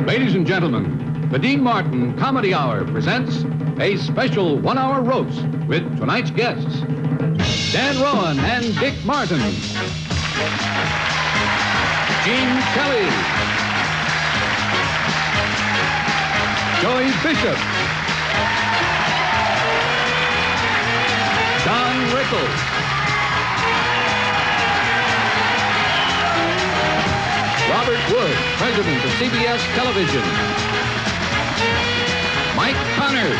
Ladies and gentlemen, the Dean Martin Comedy Hour presents a special one-hour roast with tonight's guests, Dan Rowan and Dick Martin, Gene Kelly, Joey Bishop, Don Rickles, Robert Wood, president of CBS Television, Mike Connors,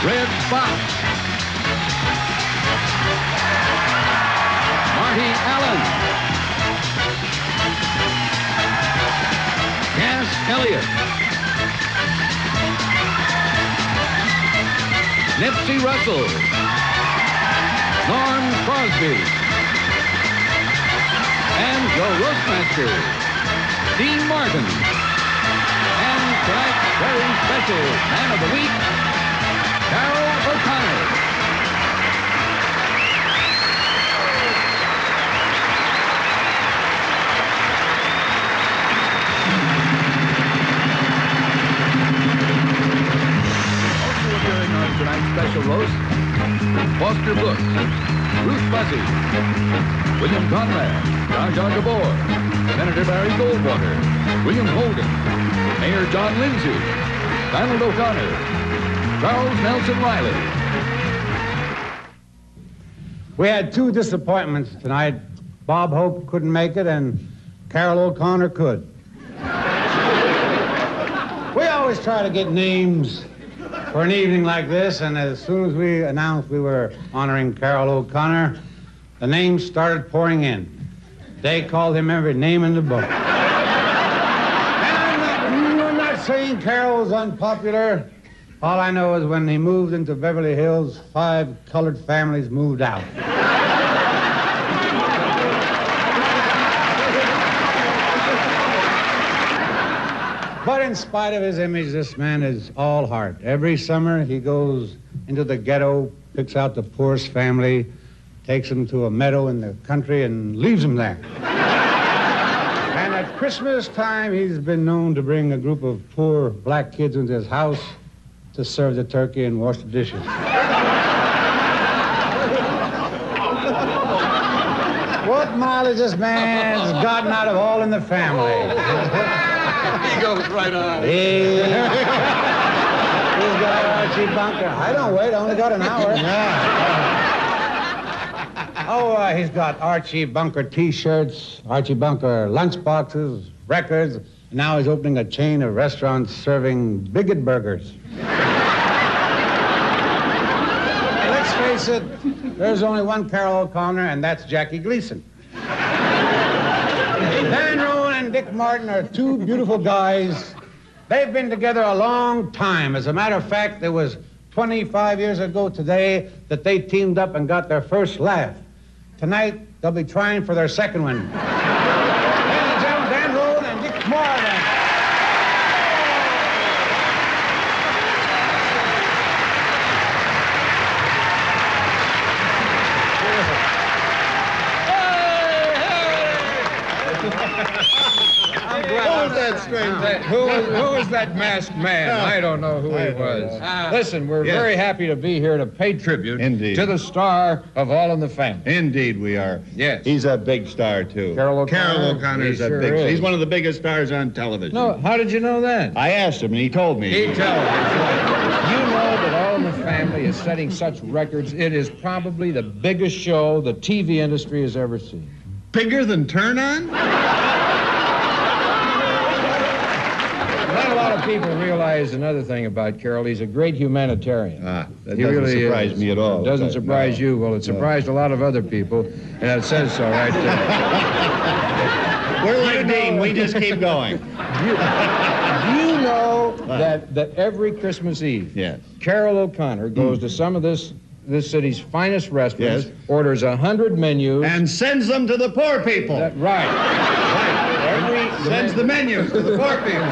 Red Fox, Marty Allen, Cass Elliott, Nipsey Russell, Norm Crosby, and your roastmaster, Dean Martin. And tonight's very special man of the week, Carroll O'Connor. Also appearing on tonight's special roast, Foster Brooks, Ruth Buzzy, William Conrad, Jar Jar Gabor, Senator Barry Goldwater, William Holden, Mayor John Lindsay, Donald O'Connor, Charles Nelson Riley. We had two disappointments tonight. Bob Hope couldn't make it, and Carroll O'Connor could. We always try to get names for an evening like this, and as soon as we announced we were honoring Carroll O'Connor, the names started pouring in. They called him every name in the book. And I'm not saying Carroll was unpopular. All I know is when he moved into Beverly Hills, 5 colored families moved out. But in spite of his image, this man is all heart. Every summer, he goes into the ghetto, picks out the poorest family, takes them to a meadow in the country, and leaves them there. And at Christmas time, he's been known to bring a group of poor black kids into his house to serve the turkey and wash the dishes. What mileage this man's gotten out of All in the Family. He goes right on. He's got Archie Bunker. I don't wait, I only got an hour. He's got Archie Bunker T-shirts, Archie Bunker lunchboxes, records, and now he's opening a chain of restaurants serving bigot burgers. Let's face it, there's only one Carroll O'Connor, and that's Jackie Gleason. Dan Rowan and Dick Martin are two beautiful guys. They've been together a long time. As a matter of fact, it was 25 years ago today that they teamed up and got their first laugh. Tonight, they'll be trying for their second one. Ladies and gentlemen, Dan Rowan and Dick Martin. Who was that stranger? Who was that masked man? I don't know who he was. Listen, we're very happy to be here to pay tribute to the star of All in the Family. Indeed, we are. Yes. He's a big star, too. Carroll O'Connor? Carroll O'Connor's He a sure big star. is. He's one of the biggest stars on television. No, how did you know that? I asked him, and he told me. He told me. You know that All in the Family is setting such records. It is probably the biggest show the TV industry has ever seen. Bigger than Turn On? Not a lot of people realize another thing about Carroll. He's a great humanitarian. That He doesn't really surprise is. me at all. It doesn't surprise you. Well, it surprised a lot of other people, and it says so right there. We're like Dean. We just keep going. You know that every Christmas Eve, Yes. Carroll O'Connor goes to some of this city's finest restaurants, Yes. orders 100 menus. And sends them to the poor people. Right. Sends the menus to the poor people.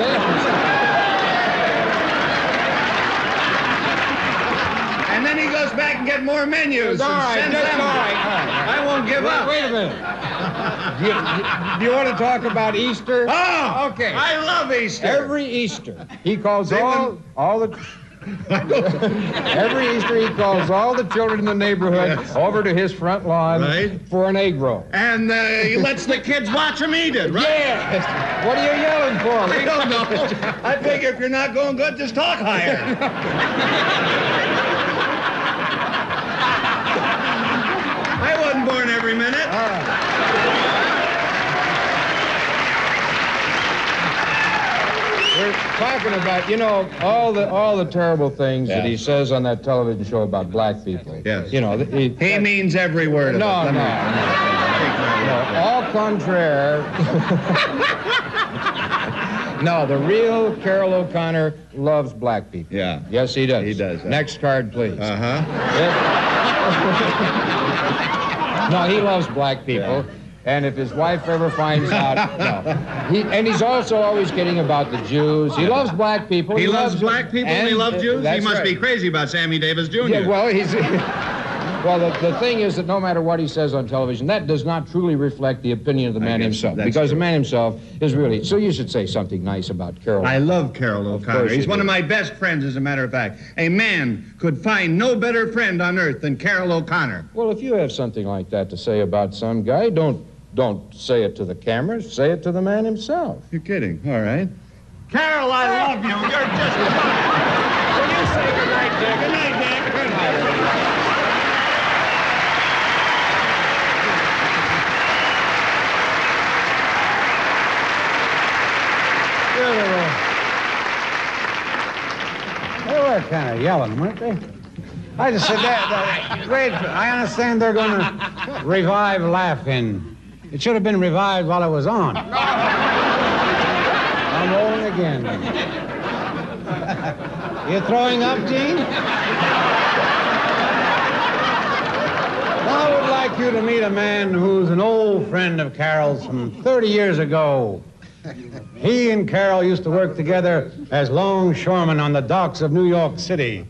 And then he goes back and get more menus. All right, and sends them. all right. I won't give up. Wait a minute. Do you want to talk about Easter? Oh, okay. I love Easter. Every Easter, he calls all the... Every Easter, he calls all the children in the neighborhood over to his front lawn for an egg roll. And he lets the kids watch him eat it, right? Yeah. What are you yelling for? I don't know. I figure if you're not going good, just talk higher. I wasn't born every minute. We're talking about, all the terrible things that he says on that television show about black people. Yes. He means every word of it. Au contraire. No, the real Carroll O'Connor loves black people. Yeah. Yes, he does. He does. Next card, please. Uh-huh. No, he loves black people. Yeah. And if his wife ever finds out, no. And he's also always kidding about the Jews. He loves black people. He loves black people and he loves Jews? He must be crazy about Sammy Davis Jr. Yeah, well, the thing is that no matter what he says on television, that does not truly reflect the opinion of the man himself. Because the man himself is really... So you should say something nice about Carroll. I love Carroll O'Connor. He's one of my best friends, as a matter of fact. A man could find no better friend on earth than Carroll O'Connor. Well, if you have something like that to say about some guy, don't say it to the cameras. Say it to the man himself. You're kidding. All right. Carroll, I love you. You're just... Will you say good night, Dick? Good night, Dick. Good night. They were kind of yelling, weren't they? I just said that. Wait, I understand they're going to revive laughing. It should have been revived while it was on. I'm rolling again. You throwing up, Gene? I would like you to meet a man who's an old friend of Carroll's from 30 years ago. He and Carroll used to work together as longshoremen on the docks of New York City.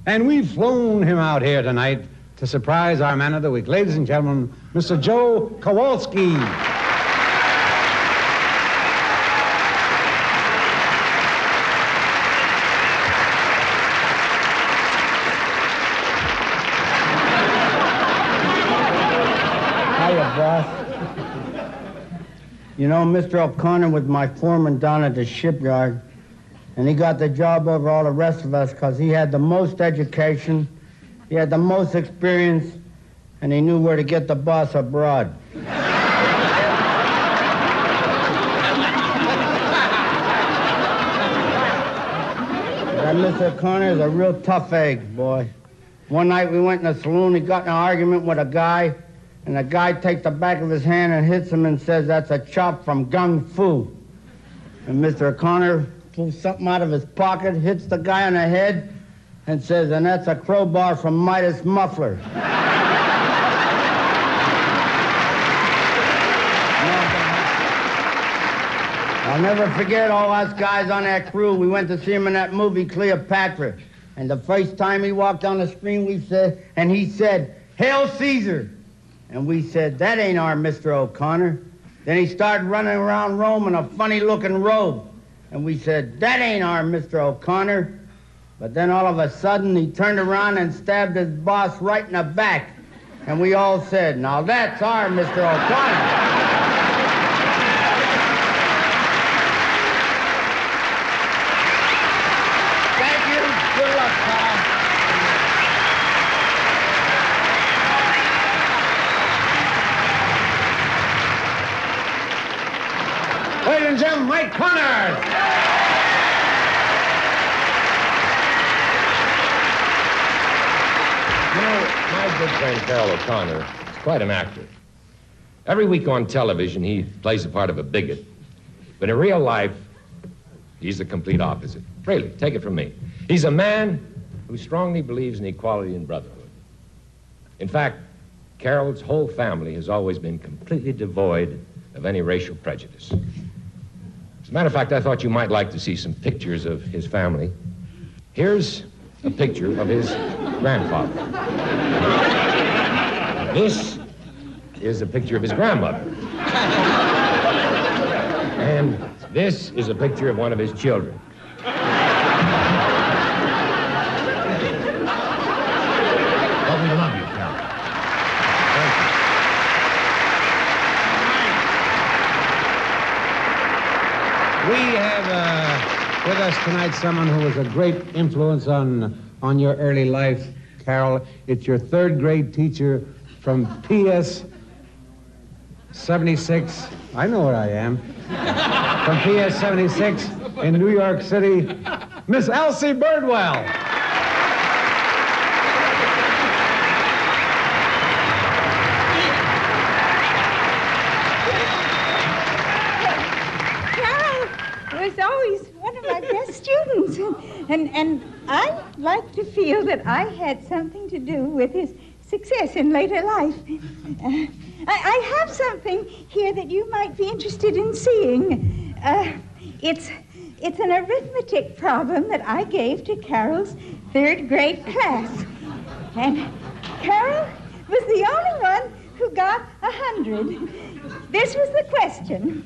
And we've flown him out here tonight to surprise our man of the week. Ladies and gentlemen, Mr. Joe Kowalski. Hiya, boss. You know, Mr. O'Connor was my foreman down at the shipyard, and he got the job over all the rest of us because he had the most education, he had the most experience, and he knew where to get the boss abroad. That Mr. O'Connor is a real tough egg, boy. One night we went in a saloon, he got in an argument with a guy, and the guy takes the back of his hand and hits him and says that's a chop from Gung Fu. And Mr. O'Connor pulls something out of his pocket, hits the guy on the head, and says, and that's a crowbar from Midas Muffler. I'll never forget all us guys on that crew. We went to see him in that movie, Cleopatra. And the first time he walked on the screen, he said, Hail Caesar. And we said, that ain't our Mr. O'Connor. Then he started running around Rome in a funny-looking robe. And we said, that ain't our Mr. O'Connor. But then all of a sudden, he turned around and stabbed his boss right in the back. And we all said, now that's our Mr. O'Connor. Thank you. Good luck, pal. Ladies and gentlemen, Mike Connors. My good friend Carroll O'Connor is quite an actor. Every week on television, he plays the part of a bigot. But in real life, he's the complete opposite. Really, take it from me. He's a man who strongly believes in equality and brotherhood. In fact, Carroll's whole family has always been completely devoid of any racial prejudice. As a matter of fact, I thought you might like to see some pictures of his family. Here's a picture of his grandfather. This is a picture of his grandmother. And this is a picture of one of his children. But we love you, Carroll. Thank you. We have with us tonight someone who was a great influence on your early life, Carroll. It's your third grade teacher from PS 76. I know where I am. From PS 76 in New York City, Miss Elsie Birdwell. Was always one of my best students, and I like to feel that I had something to do with his success in later life. I have something here that you might be interested in seeing. It's an arithmetic problem that I gave to Carroll's third grade class, and Carroll was the only one who got 100. This was the question.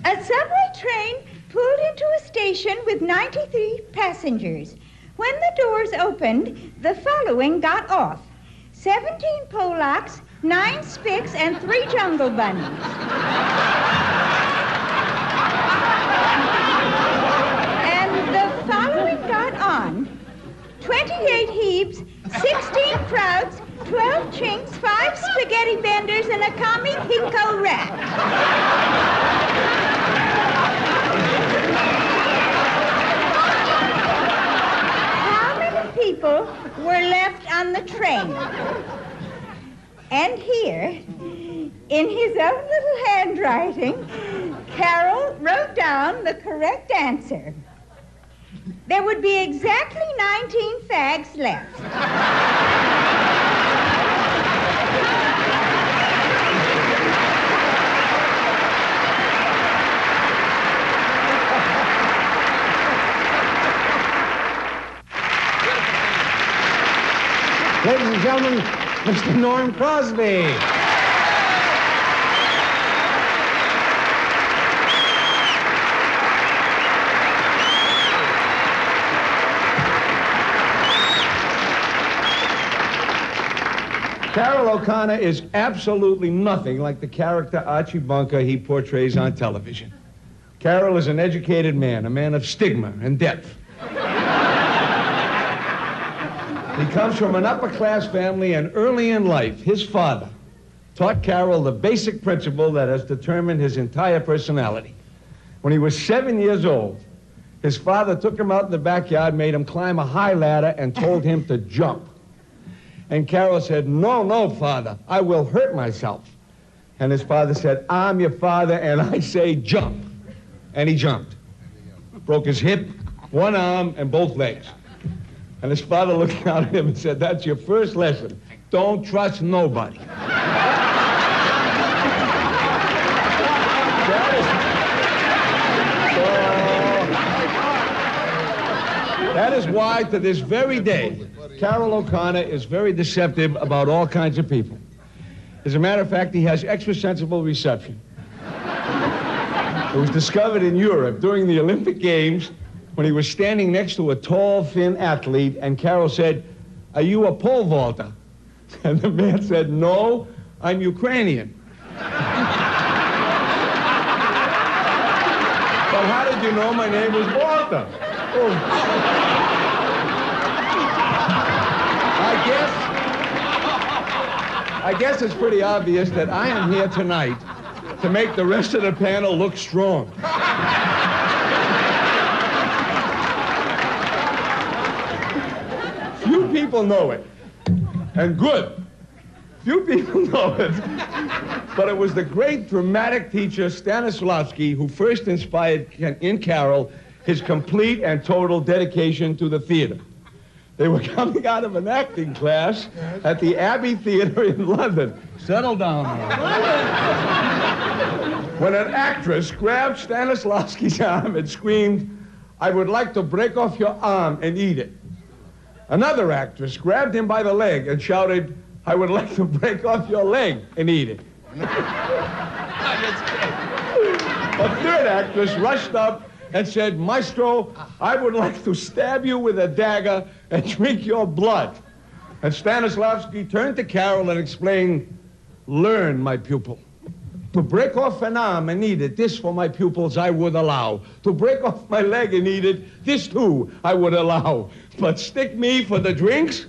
A subway train pulled into a station with 93 passengers. When the doors opened, the following got off: 17 Polacks, 9 Spicks, and 3 Jungle Bunnies. And the following got on: 28 Hebes, 16 Prouds, 12 Chinks, 5 Spaghetti Benders, and a Kami Pinko rat. People were left on the train. And here, in his own little handwriting, Carroll wrote down the correct answer. There would be exactly 19 fags left. Ladies and gentlemen, Mr. Norm Cosby. Carroll O'Connor is absolutely nothing like the character Archie Bunker he portrays on television. Carroll is an educated man, a man of stigma and depth. He comes from an upper-class family, and early in life, his father taught Carroll the basic principle that has determined his entire personality. When he was 7 years old, his father took him out in the backyard, made him climb a high ladder, and told him to jump. And Carroll said, "No, no, Father, I will hurt myself." And his father said, "I'm your father, and I say jump." And he jumped. Broke his hip, one arm, and both legs. And his father looked out at him and said, "That's your first lesson. Don't trust nobody." That is why, to this very day, Carroll O'Connor is very deceptive about all kinds of people. As a matter of fact, he has extrasensible reception. It was discovered in Europe during the Olympic Games when he was standing next to a tall, thin athlete, and Carroll said, "Are you a pole vaulter?" And the man said, "No, I'm Ukrainian." "But how did you know my name was Walter?" "Oh. I guess it's pretty obvious that I am here tonight to make the rest of the panel look strong. Few people know it, and good. Few people know it. But it was the great dramatic teacher Stanislavski who first inspired in Carroll his complete and total dedication to the theater. They were coming out of an acting class at the Abbey Theater in London. Settle down now. When an actress grabbed Stanislavski's arm and screamed, "I would like to break off your arm and eat it." Another actress grabbed him by the leg and shouted, "I would like to break off your leg and eat it." A third actress rushed up and said, "Maestro, I would like to stab you with a dagger and drink your blood." And Stanislavski turned to Carroll and explained, "Learn, my pupil. To break off an arm and eat it, this for my pupils I would allow. To break off my leg and eat it, this too I would allow. But stick me for the drinks?"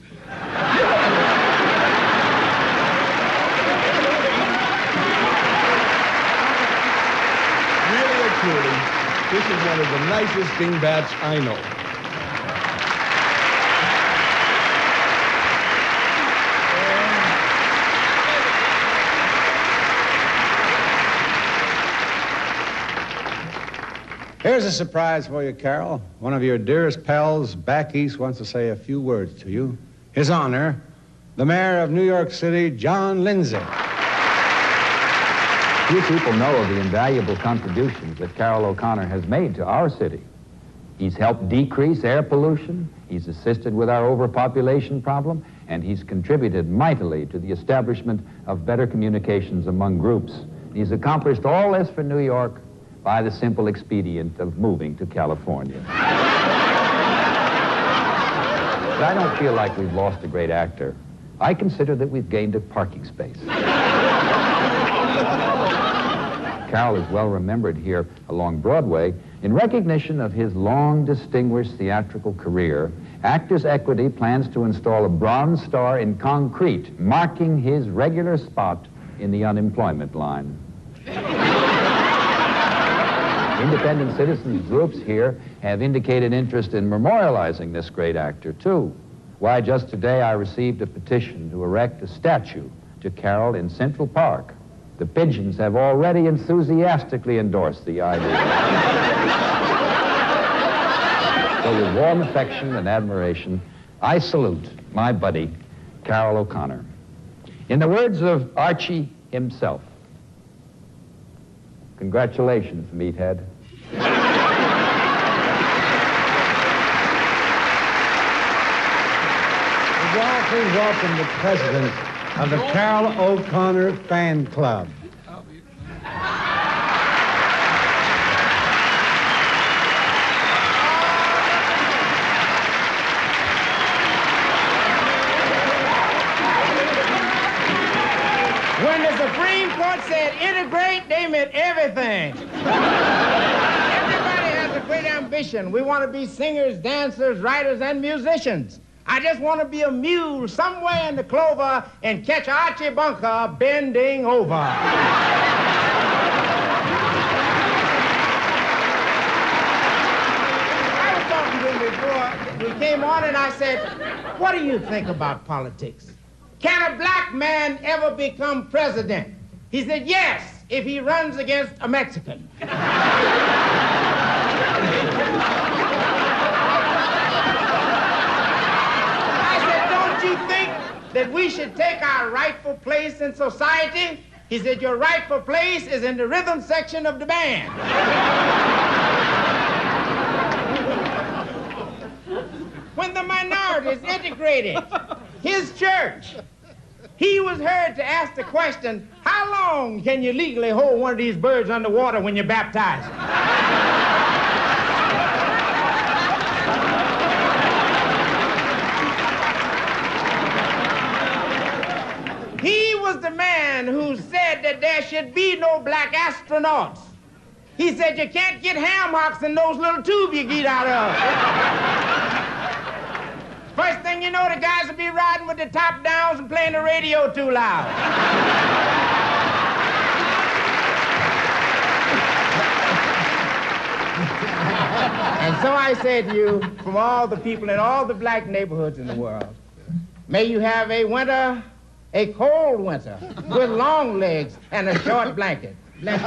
Really and truly, this is one of the nicest dingbats I know. Here's a surprise for you, Carroll. One of your dearest pals back east wants to say a few words to you. His Honor, the Mayor of New York City, John Lindsay. Few people know of the invaluable contributions that Carroll O'Connor has made to our city. He's helped decrease air pollution, he's assisted with our overpopulation problem, and he's contributed mightily to the establishment of better communications among groups. He's accomplished all this for New York by the simple expedient of moving to California. But I don't feel like we've lost a great actor. I consider that we've gained a parking space. Carroll is well remembered here along Broadway. In recognition of his long, distinguished theatrical career, Actors Equity plans to install a bronze star in concrete, marking his regular spot in the unemployment line. Independent citizens groups here have indicated interest in memorializing this great actor, too. Why, just today I received a petition to erect a statue to Carroll in Central Park. The pigeons have already enthusiastically endorsed the idea. So with warm affection and admiration, I salute my buddy, Carroll O'Connor. In the words of Archie himself, congratulations, meathead. Please welcome the president of the Carroll O'Connor Fan Club. When the Supreme Court said integrate, they meant everything. Everybody has a great ambition. We want to be singers, dancers, writers, and musicians. I just want to be a mule somewhere in the clover and catch Archie Bunker bending over. I was talking to him before we came on, and I said, "What do you think about politics? Can a black man ever become president?" He said, "Yes, if he runs against a Mexican." That we should take our rightful place in society? He said, "Your rightful place is in the rhythm section of the band." When the minorities integrated his church, he was heard to ask the question, "How long can you legally hold one of these birds underwater when you're baptized?" He was the man who said that there should be no black astronauts. He said you can't get ham hocks in those little tubes you get out of. First thing you know, the guys will be riding with the top downs and playing the radio too loud. And so I say to you, from all the people in all the black neighborhoods in the world, may you have a cold winter with long legs and a short blanket. Bless you.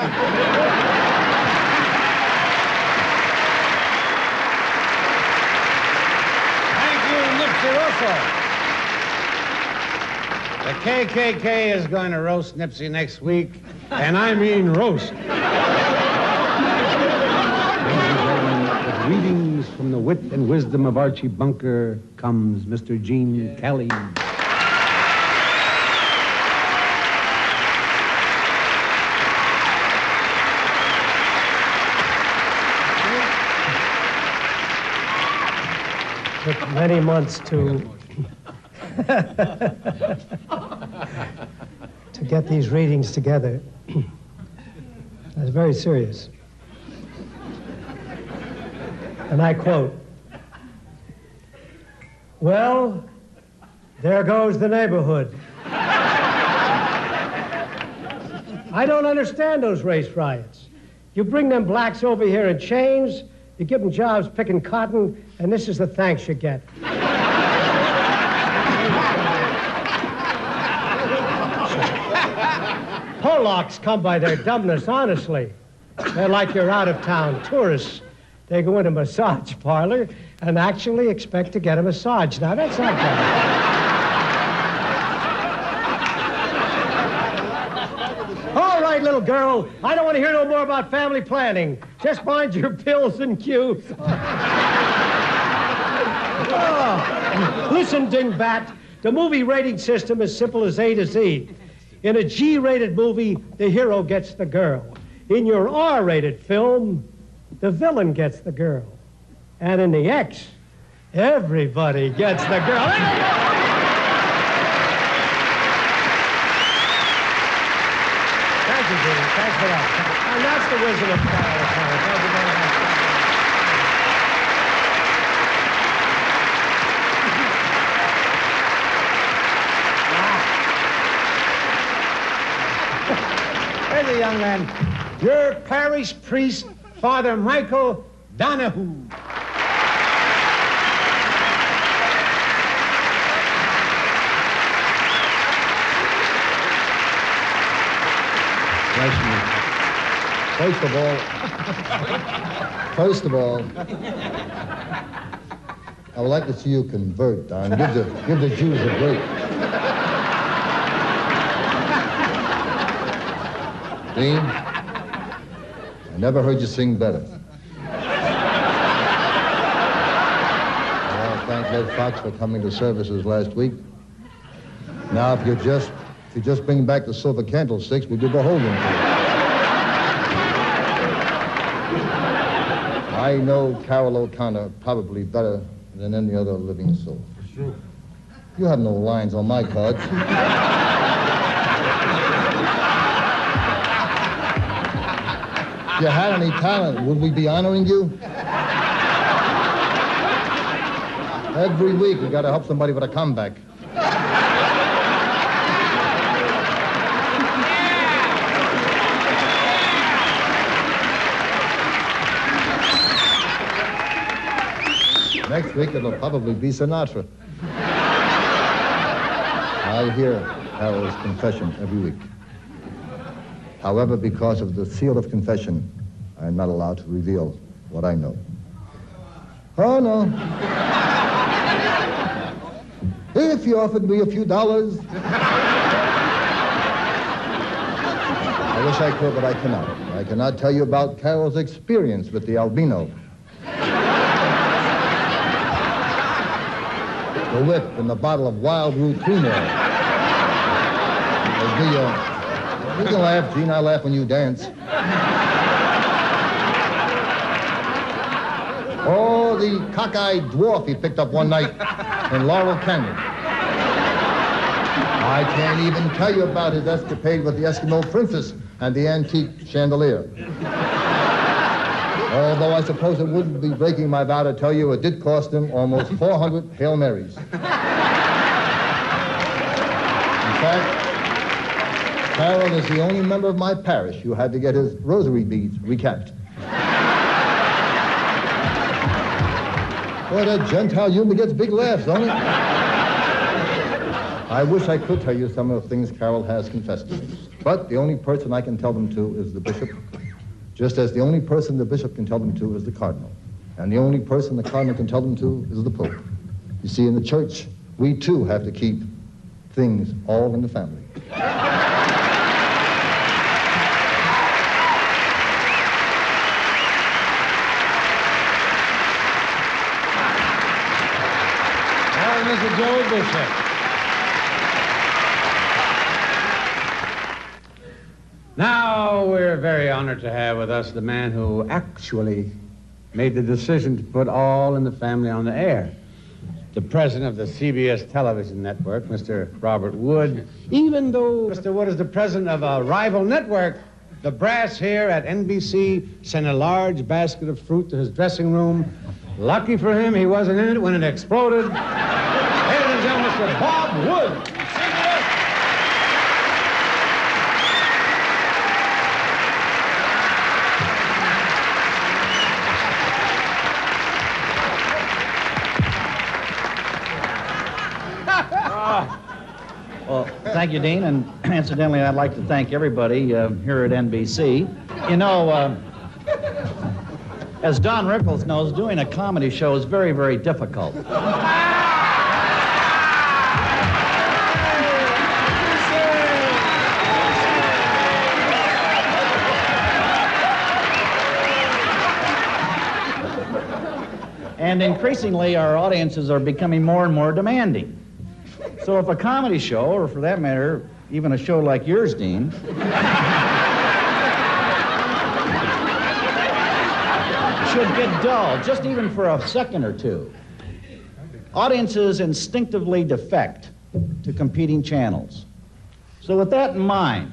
Thank you, Nipsey Russell. The KKK is going to roast Nipsey next week, and I mean roast. With readings from the wit and wisdom of Archie Bunker comes Mr. Gene Kelly. many months to get these readings together. I was very serious. And I quote, "Well, there goes the neighborhood." I don't understand those race riots. You bring them blacks over here in chains, you give them jobs picking cotton, and this is the thanks you get. Polacks come by their dumbness, honestly. They're like your out-of-town tourists. They go in a massage parlor and actually expect to get a massage. Now, that's not bad. All right, little girl, I don't want to hear no more about family planning. Just mind your pills and cues. Oh. Listen, dingbat, the movie rating system is simple as A to Z. In a G-rated movie, the hero gets the girl. In your R-rated film, the villain gets the girl. And in the X, everybody gets the girl. Thank you, Dean. Thanks for that. And that's the wisdom of Carroll. Thank you very much. There's a young man. Your parish priest, Father Michael Donahue. First of all, I would like to see you convert, Don. Give the Jews a break. Dean, I never heard you sing better. I thank Ed Fox for coming to services last week. Now, if you just bring back the silver candlesticks, we'll be beholden to you. I know Carroll O'Connor probably better than any other living soul. Sure. You have no lines on my cards. If you had any talent, would we be honoring you? Every week, we got to help somebody with a comeback. Next week, it'll probably be Sinatra. I hear Carroll's confession every week. However, because of the seal of confession, I'm not allowed to reveal what I know. Oh, no. If you offered me a few dollars. I wish I could, but I cannot. I cannot tell you about Carroll's experience with the albino. The whip and the bottle of wild root cream ale. You can laugh, Gene. I laugh when you dance. Oh, the cockeyed dwarf he picked up one night in Laurel Canyon. I can't even tell you about his escapade with the Eskimo princess and the antique chandelier. Although I suppose it wouldn't be breaking my vow to tell you it did cost him almost 400 Hail Marys. In fact, Carroll is the only member of my parish who had to get his rosary beads recapped. Boy, that Gentile humor gets big laughs, don't it? I wish I could tell you some of the things Carroll has confessed to me. But the only person I can tell them to is the bishop, just as the only person the bishop can tell them to is the cardinal. And the only person the cardinal can tell them to is the pope. You see, in the church, we too have to keep things all in the family. Mr. Joe Bishop. Now we're very honored to have with us the man who actually made the decision to put All in the Family on the air. the president of the CBS television network, Mr. Robert Wood. Even though Mr. Wood is the president of a rival network, the brass here at NBC sent a large basket of fruit to his dressing room. Lucky for him, he wasn't in it when it exploded. Ladies and gentlemen, Mr. Bob Wood. Well, thank you, Dean, and incidentally, I'd like to thank everybody here at NBC. You know, as Don Rickles knows, doing a comedy show is very, very difficult. And increasingly, our audiences are becoming more and more demanding. So if a comedy show, or for that matter, even a show like yours, Dean, should get dull, just even for a second or two, audiences instinctively defect to competing channels. So with that in mind,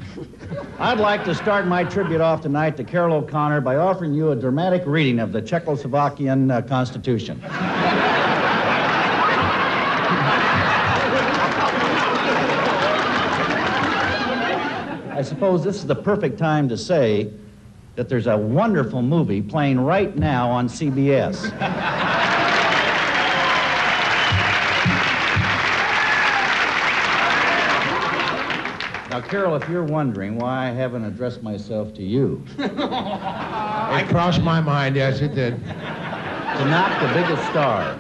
I'd like to start my tribute off tonight to Carroll O'Connor by offering you a dramatic reading of the Czechoslovakian Constitution. I suppose this is the perfect time to say that there's a wonderful movie playing right now on CBS. Now, Carroll, if you're wondering why I haven't addressed myself to you... It crossed my mind, yes, it did. To knock the biggest star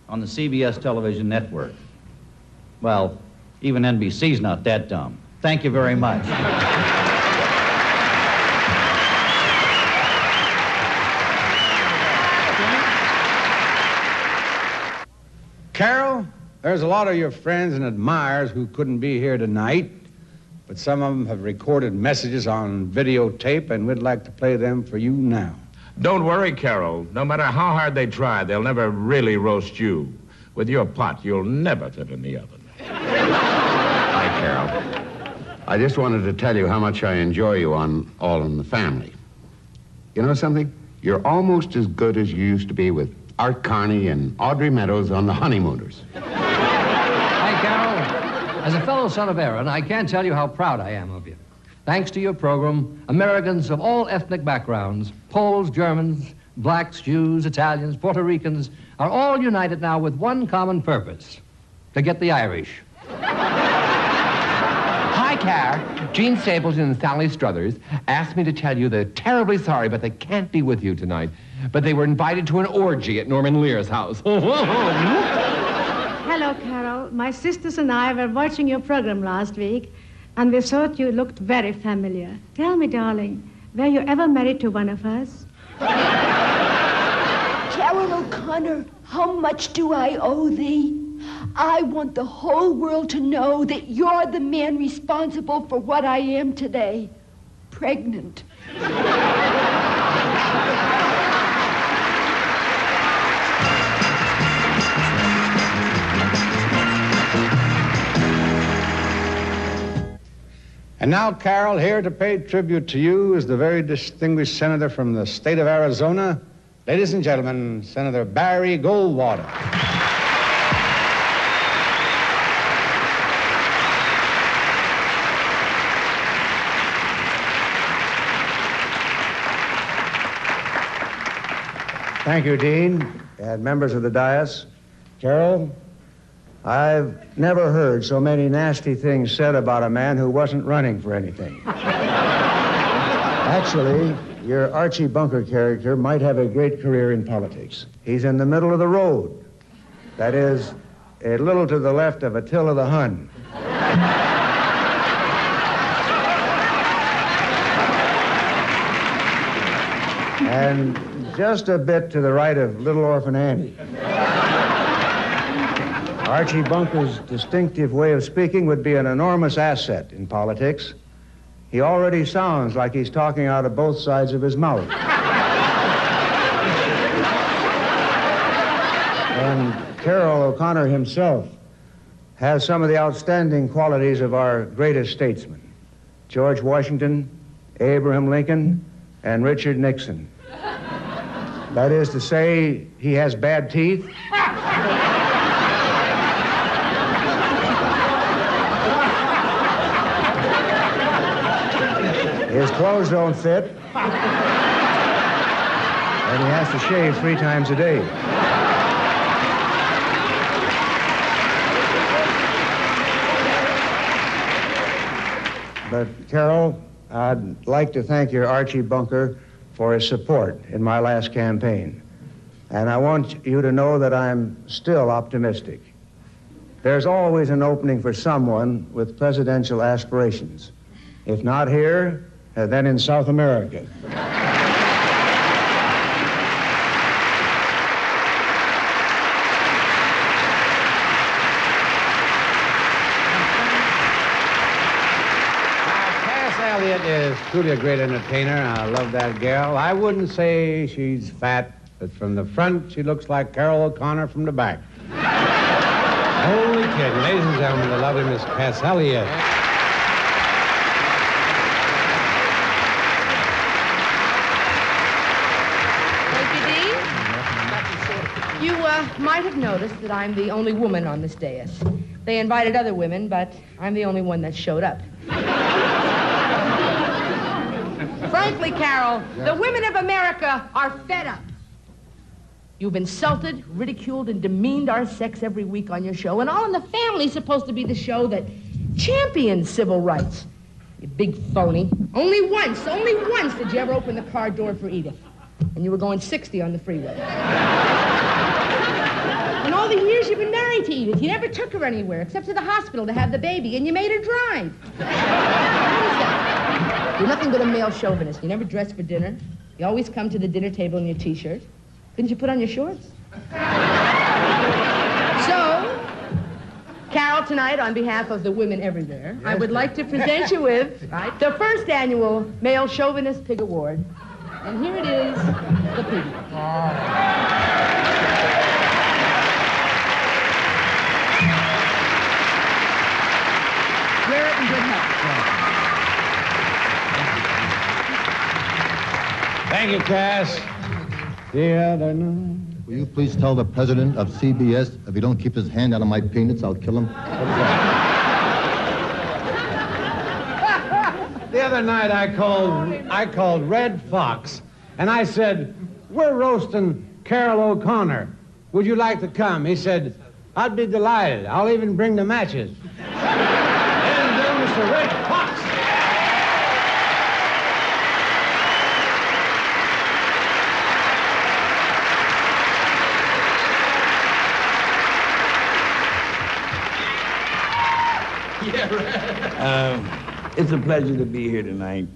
on the CBS television network. Well, even NBC's not that dumb. Thank you very much. Carroll, there's a lot of your friends and admirers who couldn't be here tonight, but some of them have recorded messages on videotape, and we'd like to play them for you now. Don't worry, Carroll. No matter how hard they try, they'll never really roast you. With your pot, you'll never fit in the oven. Hi, Carroll. I just wanted to tell you how much I enjoy you on All in the Family. You know something? You're almost as good as you used to be with Art Carney and Audrey Meadows on The Honeymooners. Hi, Carroll. As a fellow son of Aaron, I can't tell you how proud I am of you. Thanks to your program, Americans of all ethnic backgrounds, Poles, Germans, blacks, Jews, Italians, Puerto Ricans, are all united now with one common purpose: to get the Irish. Hi, Car. Gene Stapleton and Sally Struthers asked me to tell you they're terribly sorry, but they can't be with you tonight. But they were invited to an orgy at Norman Lear's house. Hello, Carroll. My sisters and I were watching your program last week, and we thought you looked very familiar. Tell me, darling, were you ever married to one of us? Carroll O'Connor, how much do I owe thee? I want the whole world to know that you're the man responsible for what I am today. Pregnant. And now, Carroll, here to pay tribute to you is the very distinguished senator from the state of Arizona. Ladies and gentlemen, Senator Barry Goldwater. Thank you, Dean, and members of the dais. Carroll, I've never heard so many nasty things said about a man who wasn't running for anything. Actually, your Archie Bunker character might have a great career in politics. He's in the middle of the road. That is, a little to the left of Attila the Hun. And just a bit to the right of Little Orphan Annie. Archie Bunker's distinctive way of speaking would be an enormous asset in politics. He already sounds like he's talking out of both sides of his mouth. And Carroll O'Connor himself has some of the outstanding qualities of our greatest statesmen, George Washington, Abraham Lincoln, and Richard Nixon. That is to say, he has bad teeth. His clothes don't fit. And he has to shave 3 times a day. But, Carroll, I'd like to thank your Archie Bunker for his support in my last campaign. And I want you to know that I'm still optimistic. There's always an opening for someone with presidential aspirations. If not here, then in South America. Elliott is truly a great entertainer. I love that gal. I wouldn't say she's fat, but from the front, she looks like Carroll O'Connor from the back. Holy kid. Ladies and gentlemen, the lovely Miss Cass Elliott. Thank you, Dean. You might have noticed that I'm the only woman on this dais. They invited other women, but I'm the only one that showed up. Frankly, Carroll, the women of America are fed up. You've insulted, ridiculed, and demeaned our sex every week on your show, and All in the Family's supposed to be the show that champions civil rights. You big phony. Only once did you ever open the car door for Edith, and you were going 60 on the freeway. In all the years you've been married to Edith, you never took her anywhere except to the hospital to have the baby, and you made her drive. How is that? You're nothing but a male chauvinist. You never dress for dinner. You always come to the dinner table in your T-shirt. Couldn't you put on your shorts? So, Carroll, tonight, on behalf of the women everywhere, I would like to present you with the first annual Male Chauvinist Pig Award. And here it is, the pig. Wear it in good health. Thank you, Cass. The other night. Will you please tell the president of CBS if he don't keep his hand out of my peanuts, I'll kill him? The other night I called Red Fox, and I said, we're roasting Carroll O'Connor. Would you like to come? He said, I'd be delighted. I'll even bring the matches. And Mr. Red Fox. It's a pleasure to be here tonight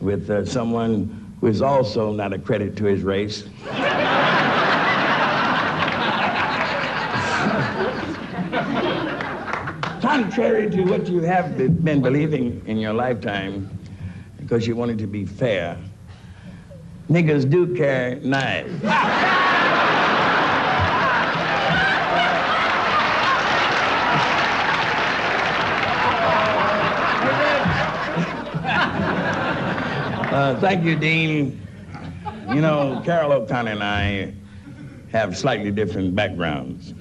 with someone who is also not a credit to his race. Contrary to what you have been believing in your lifetime, because you wanted to be fair, niggas do carry knives. Thank you, Dean. You know, Carroll O'Connor and I have slightly different backgrounds.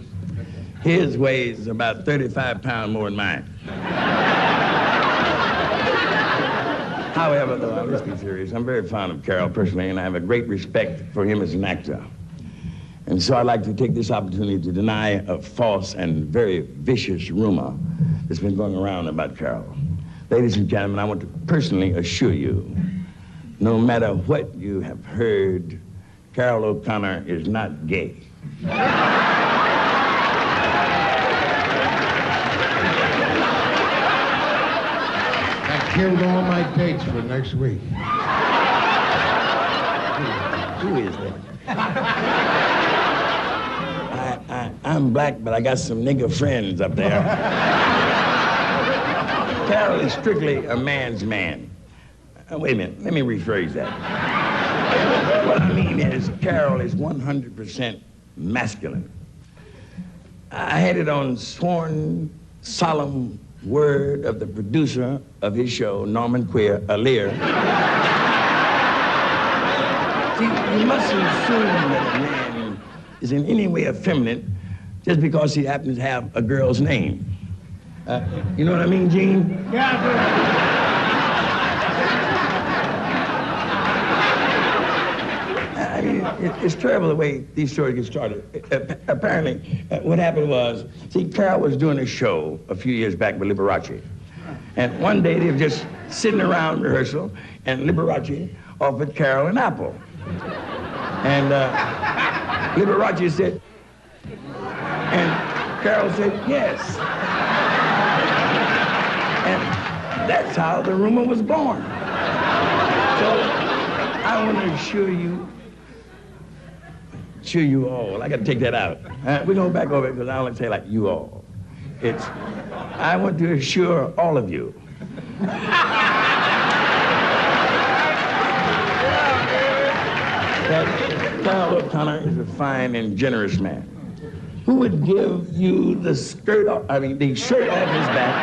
His weighs about 35 pounds more than mine. However, though, let's be serious, I'm very fond of Carroll personally, and I have a great respect for him as an actor. And so I'd like to take this opportunity to deny a false and very vicious rumor that's been going around about Carroll. Ladies and gentlemen, I want to personally assure you, no matter what you have heard, Carroll O'Connor is not gay. I killed all my dates for next week. Who is that? I'm black, but I got some nigger friends up there. Carroll is strictly a man's man. Wait a minute, let me rephrase that. What I mean is Carroll is 100% masculine. I had it on sworn, solemn word of the producer of his show, Norman Lear. See, you mustn't assume that a man is in any way effeminate just because he happens to have a girl's name. You know what I mean, Gene? Yeah, I mean, it's terrible the way these stories get started. Apparently, what happened was, see, Carroll was doing a show a few years back with Liberace. And one day they were just sitting around rehearsal, and Liberace offered Carroll an apple. And Liberace said, and Carroll said, yes. And that's how the rumor was born. So I want to assure you all, I got to take that out. We're going back over it because I don't like to say like you all. I want to assure all of you. That Carroll O'Connor is a fine and generous man who would give you the shirt off his back.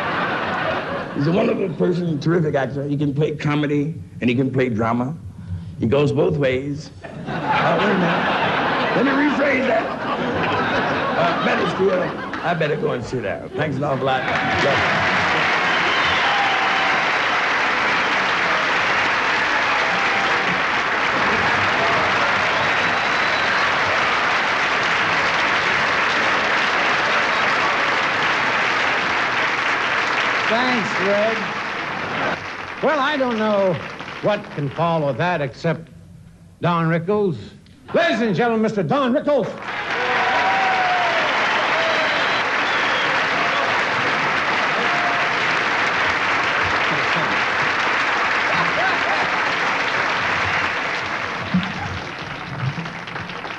He's a wonderful person, terrific actor. He can play comedy and he can play drama. He goes both ways. Wait a minute. Let me rephrase that. Better still, I better go and sit down. Thanks an awful lot. Thanks, Red. Well, I don't know what can follow that except Don Rickles. Ladies and gentlemen, Mr. Don Rickles.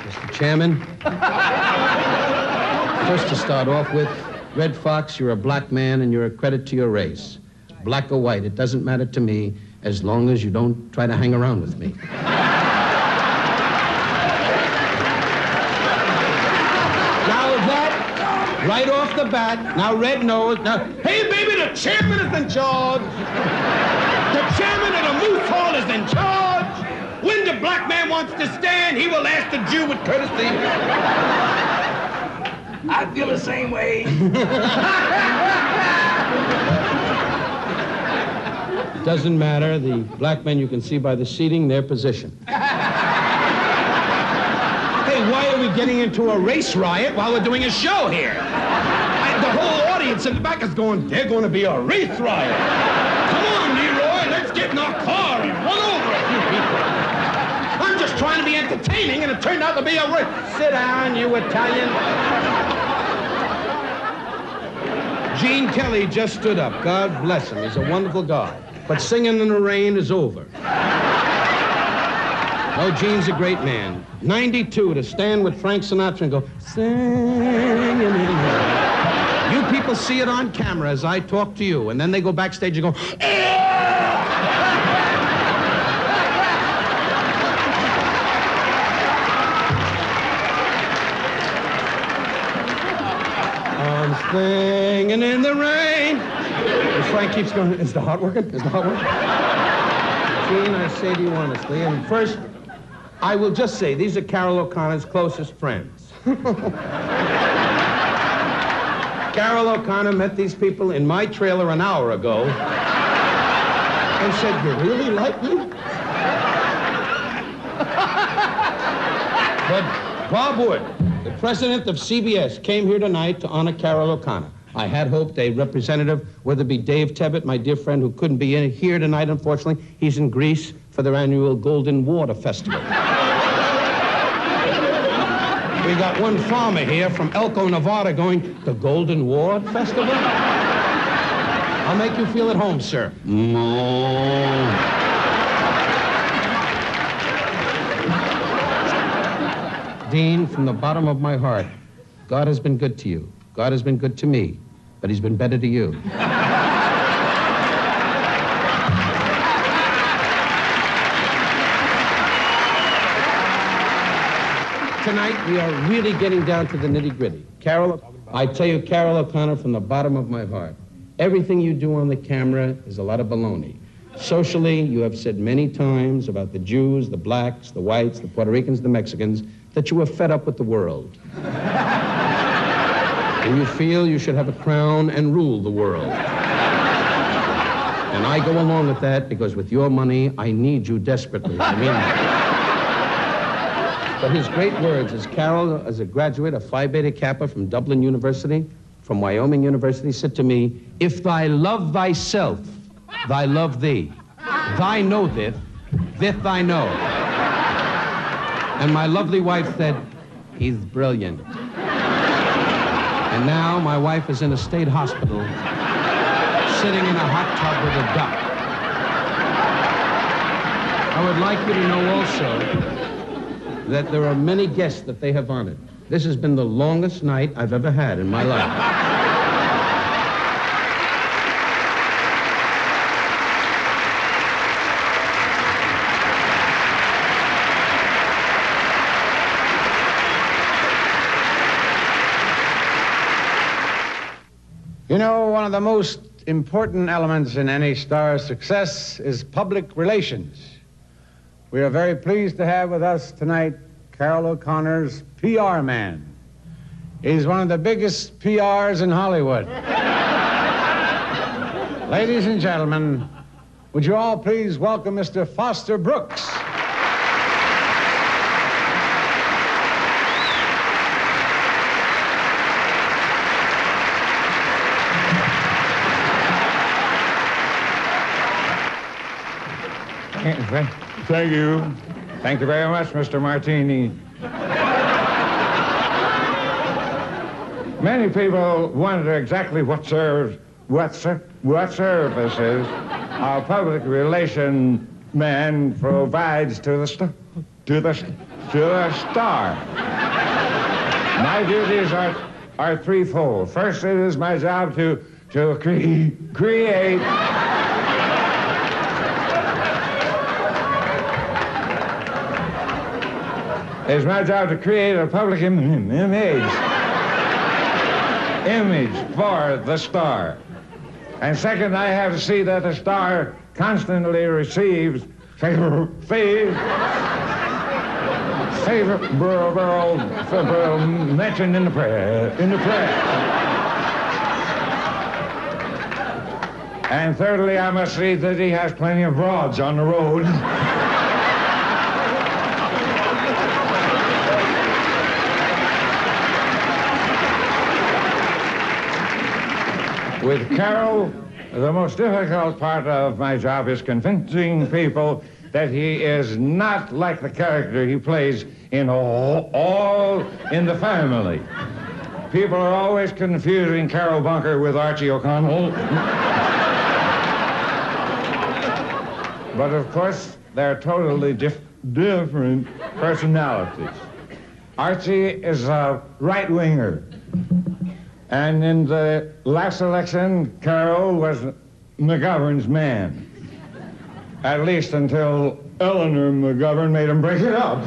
Mr. Chairman, first to start off with, Red Fox, you're a black man and you're a credit to your race. Black or white, it doesn't matter to me as long as you don't try to hang around with me. Now that, right off the bat, now Red knows. Now, hey, baby, the chairman is in charge. The chairman of the Moose Hall is in charge. When the black man wants to stand, he will ask the Jew with courtesy. I feel the same way. Doesn't matter. The black men you can see by the seating, their position. Hey, why are we getting into a race riot while we're doing a show here? The whole audience in the back is going, they're going to be a race riot. Come on, Leroy, let's get in our car and run over a few people. I'm just trying to be entertaining, and it turned out to be a race. Sit down, you Italian. Gene Kelly just stood up. God bless him. He's a wonderful guy. But singing in the rain is over. Oh, Gene's a great man. 92 to stand with Frank Sinatra and go, singing in the rain. You people see it on camera as I talk to you, and then they go backstage and go, I'm singing in the rain. And Frank keeps going, is the heart working? Is the heart working? Gene, I say to you honestly, and first, I will just say, these are Carroll O'Connor's closest friends. Carroll O'Connor met these people in my trailer an hour ago and said, you really like me? But Bob Wood, the president of CBS, came here tonight to honor Carroll O'Connor. I had hoped a representative, whether it be Dave Tebbett, my dear friend, who couldn't be here tonight, unfortunately. He's in Greece for their annual Golden Water Festival. We got one farmer here from Elko, Nevada, going, the Golden Ward Festival? I'll make you feel at home, sir. Dean, from the bottom of my heart, God has been good to you. God has been good to me, but he's been better to you. Tonight, we are really getting down to the nitty-gritty. Carroll... I tell you, Carroll O'Connor, from the bottom of my heart, everything you do on the camera is a lot of baloney. Socially, you have said many times about the Jews, the blacks, the whites, the Puerto Ricans, the Mexicans, that you were fed up with the world. And you feel you should have a crown and rule the world. And I go along with that because with your money, I need you desperately. I mean that. But his great words, as Carroll, as a graduate of Phi Beta Kappa from Dublin University, from Wyoming University, said to me, "If thy love thyself, thy love thee. Thy knoweth, this thy know." And my lovely wife said, "He's brilliant." And now my wife is in a state hospital, sitting in a hot tub with a duck. I would like you to know also that there are many guests that they have honored. This has been the longest night I've ever had in my life. You know, one of the most important elements in any star's success is public relations. We are very pleased to have with us tonight Carroll O'Connor's PR man. He's one of the biggest PRs in Hollywood. Ladies and gentlemen, would you all please welcome Mr. Foster Brooks. Thank you. Thank you very much, Mr. Martini. Many people wonder exactly what service our public relation man provides to the star. My duties are threefold. First, it is my job to create. It's my job to create a public image for the star. And second, I have to see that the star constantly receives favorable mention in the press. And thirdly, I must see that he has plenty of broads on the road. With Carroll, the most difficult part of my job is convincing people that he is not like the character he plays in All in the Family. People are always confusing Carroll Bunker with Archie O'Connell. But of course, they're totally different personalities. Archie is a right-winger. And in the last election, Carroll was McGovern's man. At least until Eleanor McGovern made him break it up.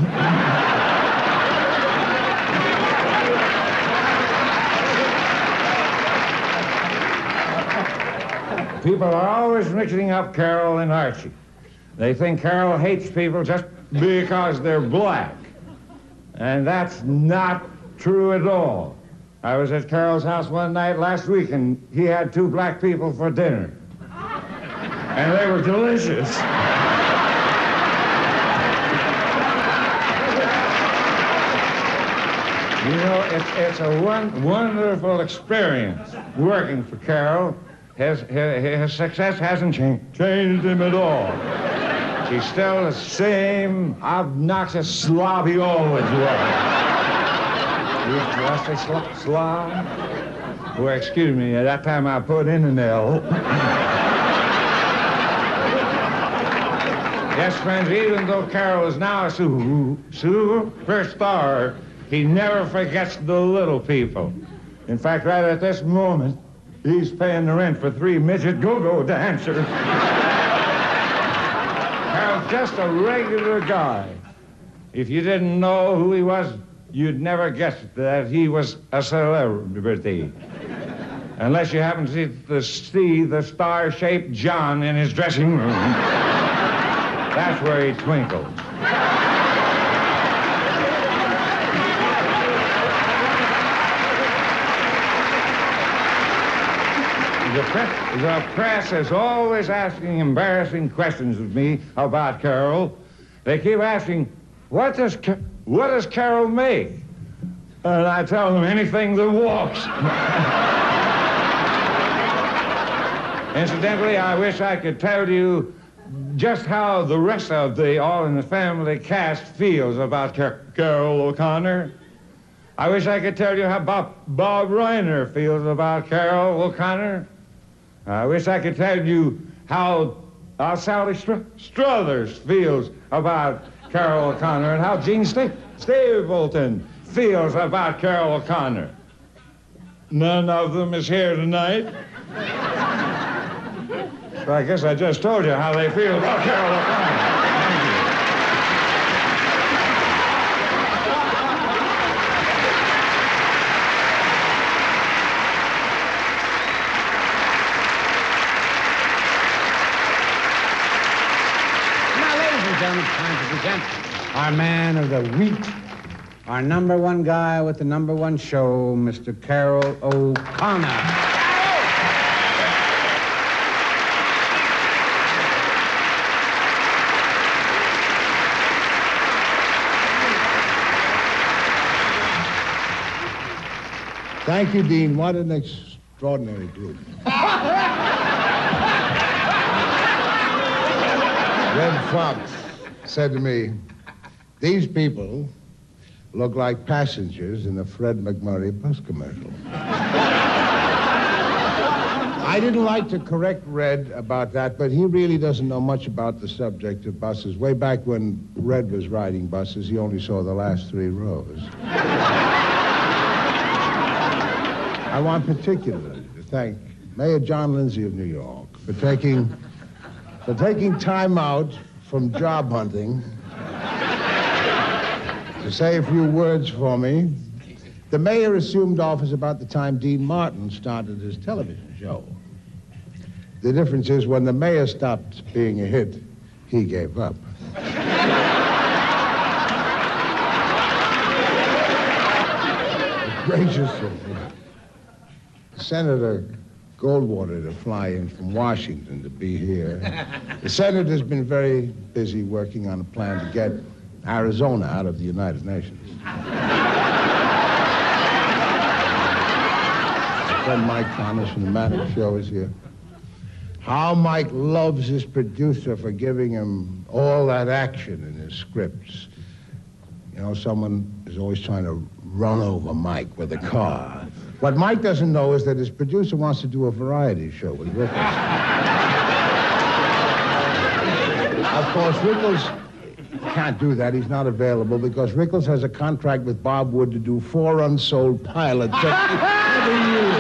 People are always mixing up Carroll and Archie. They think Carroll hates people just because they're black. And that's not true at all. I was at Carroll's house one night last week, and he had 2 black people for dinner. And they were delicious. You know, it's a wonderful experience working for Carroll. His success hasn't changed him at all. He's still the same obnoxious slob he always was. Did I say slob? Well, excuse me, at that time I put in an L. Yes, friends, even though Carroll is now a superstar, he never forgets the little people. In fact, right at this moment, he's paying the rent for 3 midget go-go dancers. Carroll's just a regular guy. If you didn't know who he was you'd never guess that he was a celebrity. Unless you happen to see the star-shaped John in his dressing room. That's where he twinkled. The press is always asking embarrassing questions of me about Carroll. They keep asking, what does Carroll make? And I tell them anything that walks. Incidentally, I wish I could tell you just how the rest of the All in the Family cast feels about Carroll O'Connor. I wish I could tell you how Bob Reiner feels about Carroll O'Connor. I wish I could tell you how Sally Struthers feels about Carroll O'Connor and how Gene Stapleton feels about Carroll O'Connor. None of them is here tonight. So I guess I just told you how they feel about Carroll O'Connor. Time to present our man of the week, our number one guy with the number one show, Mr. Carroll O'Connor. Thank you, Dean. What an extraordinary group. Red Fox said to me, these people look like passengers in a Fred McMurray bus commercial. I didn't like to correct Red about that, but he really doesn't know much about the subject of buses. Way back when Red was riding buses, he only saw the last 3 rows. I want particularly to thank Mayor John Lindsay of New York for taking time out from job hunting to say a few words for me. The mayor assumed office about the time Dean Martin started his television show. The difference is when the mayor stopped being a hit, he gave up. Gracious of Senator Goldwater to fly in from Washington to be here. The Senator's been very busy working on a plan to get Arizona out of the United Nations. My friend Mike Thomas from the Manic Show is here. How Mike loves his producer for giving him all that action in his scripts. You know, someone is always trying to run over Mike with a car. What Mike doesn't know is that his producer wants to do a variety show with Rickles. Of course, Rickles can't do that. He's not available because Rickles has a contract with Bob Wood to do 4 unsold pilots every year.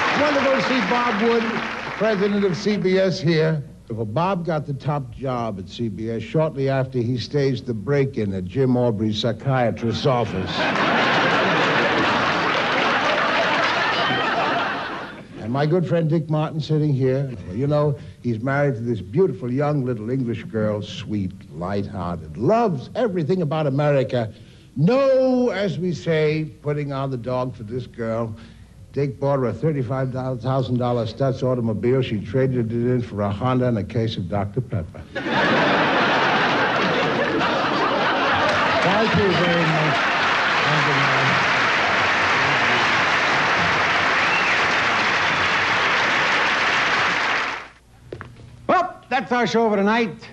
I want to go see Bob Wood, president of CBS here. Well, Bob got the top job at CBS shortly after he staged the break-in at Jim Aubrey's psychiatrist's office. And my good friend Dick Martin sitting here, you know, he's married to this beautiful young little English girl, sweet, light-hearted, loves everything about America. No, as we say, putting on the dog for this girl. Dick bought her a $35,000 Stutz automobile. She traded it in for a Honda and a case of Dr. Pepper. Thank you very much. Well, that's our show for tonight.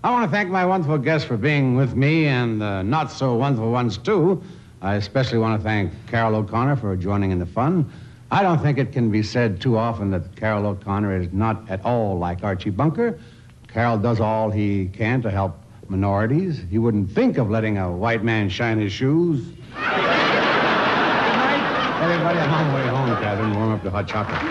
I want to thank my wonderful guests for being with me and the not-so-wonderful ones, too. I especially want to thank Carroll O'Connor for joining in the fun. I don't think it can be said too often that Carroll O'Connor is not at all like Archie Bunker. Carroll does all he can to help minorities. He wouldn't think of letting a white man shine his shoes. Good night, everybody. I'm on the way home, Catherine. Warm up the hot chocolate.